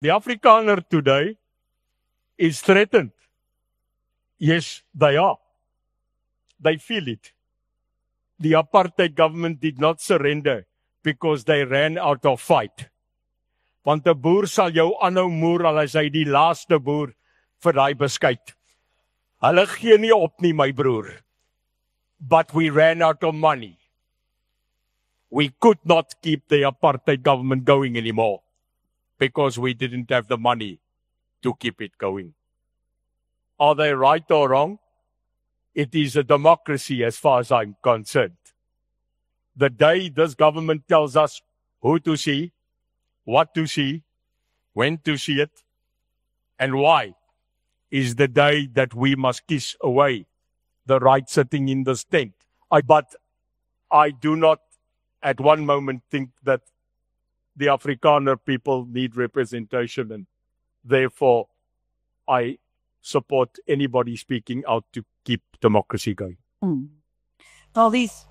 The Afrikaner today is threatened. Yes, they are. They feel it. The apartheid government did not surrender because they ran out of fight. Want 'n boer sal jou aanhou moer al is hy die laaste boer vir daai beskuit. Hulle gee nie op nie, my broer. But we ran out of money. We could not keep the apartheid government going anymore because we didn't have the money to keep it going. Are they right or wrong? It is a democracy as far as I'm concerned. The day this government tells us who to see, what to see, when to see it, and why, is the day that we must kiss away the right sitting in this tent. But I do not at one moment think that the Afrikaner people need representation, and therefore I support anybody speaking out to keep democracy going. Well, these